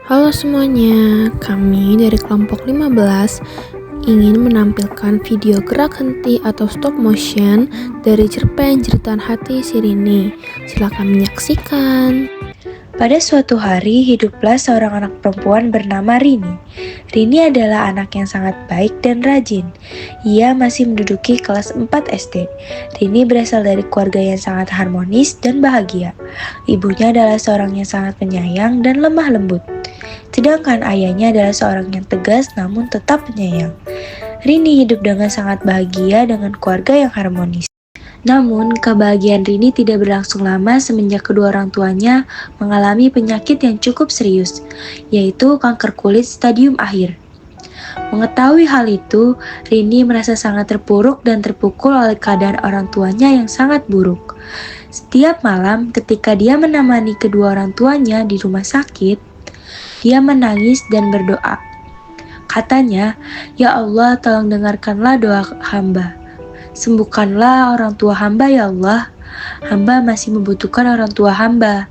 Halo semuanya, kami dari kelompok 15 ingin menampilkan video gerak henti atau stop motion dari cerpen Jeritan Hati si Rini. Silakan menyaksikan. Pada suatu hari, hiduplah seorang anak perempuan bernama Rini. Rini adalah anak yang sangat baik dan rajin. Ia masih menduduki kelas 4 SD. Rini berasal dari keluarga yang sangat harmonis dan bahagia. Ibunya adalah seorang yang sangat penyayang dan lemah lembut. Sedangkan ayahnya adalah seorang yang tegas namun tetap penyayang. Rini hidup dengan sangat bahagia dengan keluarga yang harmonis. Namun, kebahagiaan Rini tidak berlangsung lama semenjak kedua orang tuanya mengalami penyakit yang cukup serius, yaitu kanker kulit stadium akhir. Mengetahui hal itu, Rini merasa sangat terpuruk dan terpukul oleh keadaan orang tuanya yang sangat buruk. Setiap malam ketika dia menemani kedua orang tuanya di rumah sakit, dia menangis dan berdoa. Katanya, "Ya Allah, tolong dengarkanlah doa hamba. Sembuhkanlah orang tua hamba ya Allah. Hamba masih membutuhkan orang tua hamba."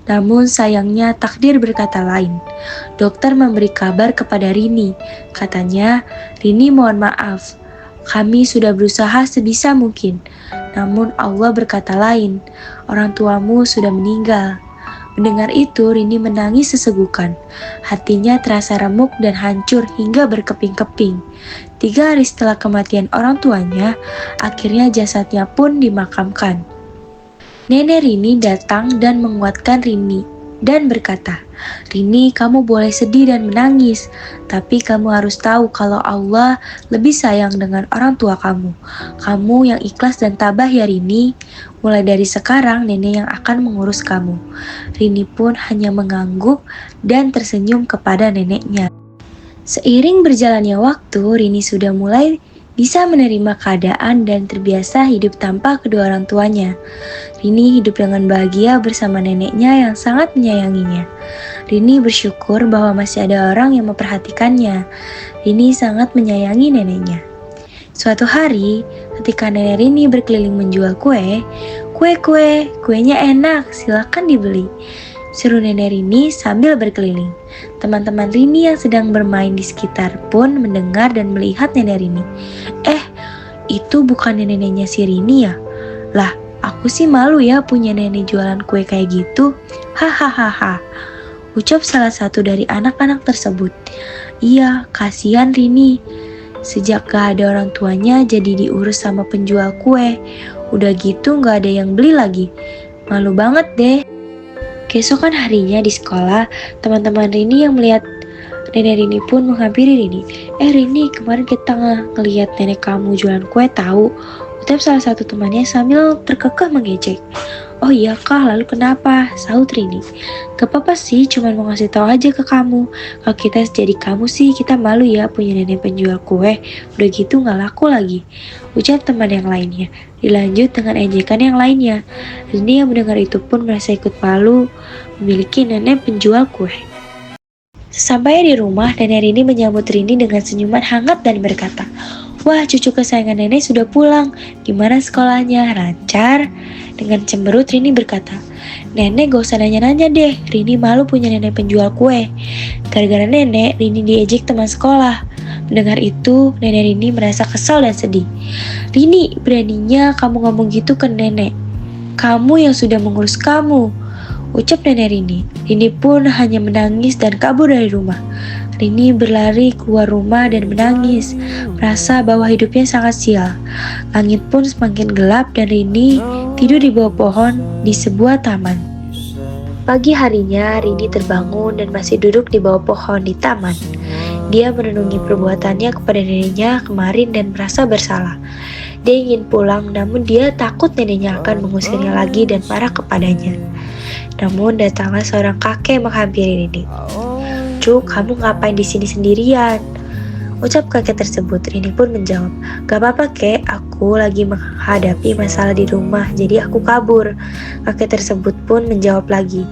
Namun sayangnya takdir berkata lain. Dokter memberi kabar kepada Rini. Katanya, "Rini mohon maaf. Kami sudah berusaha sebisa mungkin. Namun Allah berkata lain. Orang tuamu sudah meninggal." Mendengar itu, Rini menangis sesegukan. Hatinya terasa remuk dan hancur hingga berkeping-keping. 3 hari setelah kematian orang tuanya, akhirnya jasadnya pun dimakamkan. Nenek Rini datang dan menguatkan Rini dan berkata, "Rini, kamu boleh sedih dan menangis, tapi kamu harus tahu kalau Allah lebih sayang dengan orang tua kamu. Kamu yang ikhlas dan tabah ya Rini. Mulai dari sekarang nenek yang akan mengurus kamu." Rini pun hanya mengangguk dan tersenyum kepada neneknya. Seiring berjalannya waktu, Rini sudah mulai bisa menerima keadaan dan terbiasa hidup tanpa kedua orang tuanya. Rini hidup dengan bahagia bersama neneknya yang sangat menyayanginya. Rini bersyukur bahwa masih ada orang yang memperhatikannya. Rini sangat menyayangi neneknya. Suatu hari, ketika nenek Rini berkeliling menjual kuenya enak, silakan dibeli," seru nenek Rini sambil berkeliling. Teman-teman Rini yang sedang bermain di sekitar pun mendengar dan melihat nenek Rini. Itu bukan neneknya si Rini ya? Lah, aku sih malu ya punya nenek jualan kue kayak gitu. Hahaha, ucap salah satu dari anak-anak tersebut. Iya, kasihan Rini. Sejak gak ada orang tuanya jadi diurus sama penjual kue. Udah gitu gak ada yang beli lagi. Malu banget deh. Keesokan harinya di sekolah, teman-teman Rini yang melihat nenek Rini pun menghampiri Rini. Rini, kemarin kita ngeliat nenek kamu jualan kue tahu," ucap salah satu temannya sambil terkekeh mengejek. "Oh iya kah, lalu kenapa?" sahut Rini. "Gak apa-apa sih, cuma mau ngasih tahu aja ke kamu. Kalau kita jadi kamu sih, kita malu ya punya nenek penjual kue. Udah gitu gak laku lagi," ucap teman yang lainnya. Dilanjut dengan ejekan yang lainnya. Rini yang mendengar itu pun merasa ikut malu memiliki nenek penjual kue. Sesampainya di rumah, nenek Rini menyambut Rini dengan senyuman hangat dan berkata, "Wah, cucu kesayangan nenek sudah pulang. Gimana sekolahnya? Lancar?" Dengan cemberut Rini berkata, "Nenek gak usah nanya-nanya deh. Rini malu punya nenek penjual kue." Gara-gara nenek, Rini diejek teman sekolah. Mendengar itu, nenek Rini merasa kesal dan sedih. "Rini, beraninya kamu ngomong gitu ke nenek. Kamu yang sudah mengurus kamu," ucap nenek Rini. Rini pun hanya menangis dan kabur dari rumah. Rini berlari keluar rumah dan menangis, merasa bahwa hidupnya sangat sial. Langit pun semakin gelap dan Rini tidur di bawah pohon di sebuah taman. Pagi harinya, Rini terbangun dan masih duduk di bawah pohon di taman. Dia merenungi perbuatannya kepada neneknya kemarin dan merasa bersalah. Dia ingin pulang, namun dia takut neneknya akan mengusirnya lagi dan marah kepadanya. Namun datanglah seorang kakek menghampiri Rini. "Cuk, kamu ngapain di sini sendirian?" ucap kakek tersebut. Rini pun menjawab, "Gak apa-apa kek, aku lagi menghadapi masalah di rumah, jadi aku kabur." Kakek tersebut pun menjawab lagi,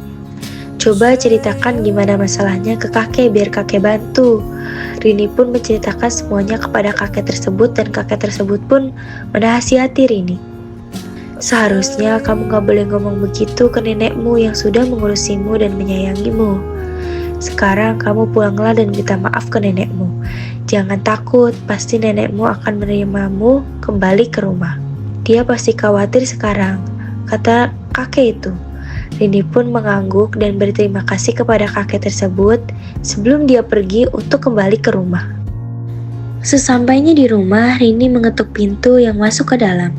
"Coba ceritakan gimana masalahnya ke kakek biar kakek bantu." Rini pun menceritakan semuanya kepada kakek tersebut dan kakek tersebut pun menasihati Rini. "Seharusnya kamu gak boleh ngomong begitu ke nenekmu yang sudah mengurusimu dan menyayangimu. Sekarang kamu pulanglah dan minta maaf ke nenekmu. Jangan takut, pasti nenekmu akan menerimamu kembali ke rumah. Dia pasti khawatir sekarang, kata kakek itu. Rini pun mengangguk dan berterima kasih kepada kakek tersebut sebelum dia pergi untuk kembali ke rumah. Sesampainya di rumah, Rini mengetuk pintu yang masuk ke dalam.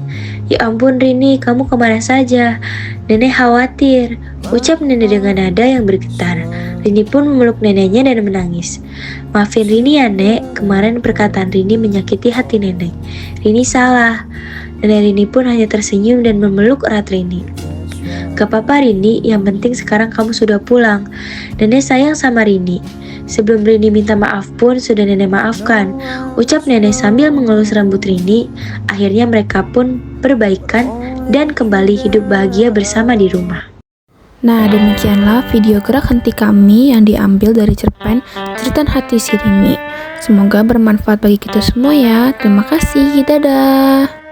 "Ya ampun Rini, kamu kemana saja? Nenek khawatir," ucap nenek dengan nada yang bergetar. Rini pun memeluk neneknya dan menangis. "Maafin Rini ya Nek, kemarin perkataan Rini menyakiti hati nenek. Rini salah." Nenek Rini pun hanya tersenyum dan memeluk erat Rini. "Gak apa-apa Rini, yang penting sekarang kamu sudah pulang. Nenek sayang sama Rini." Sebelum Rini minta maaf pun sudah nenek maafkan, ucap nenek sambil mengelus rambut Rini. Akhirnya mereka pun berbaikan dan kembali hidup bahagia bersama di rumah. Nah, demikianlah video gerak henti kami yang diambil dari cerpen Jeritan Hati si Rini. Semoga bermanfaat bagi kita semua ya. Terima kasih, dadah.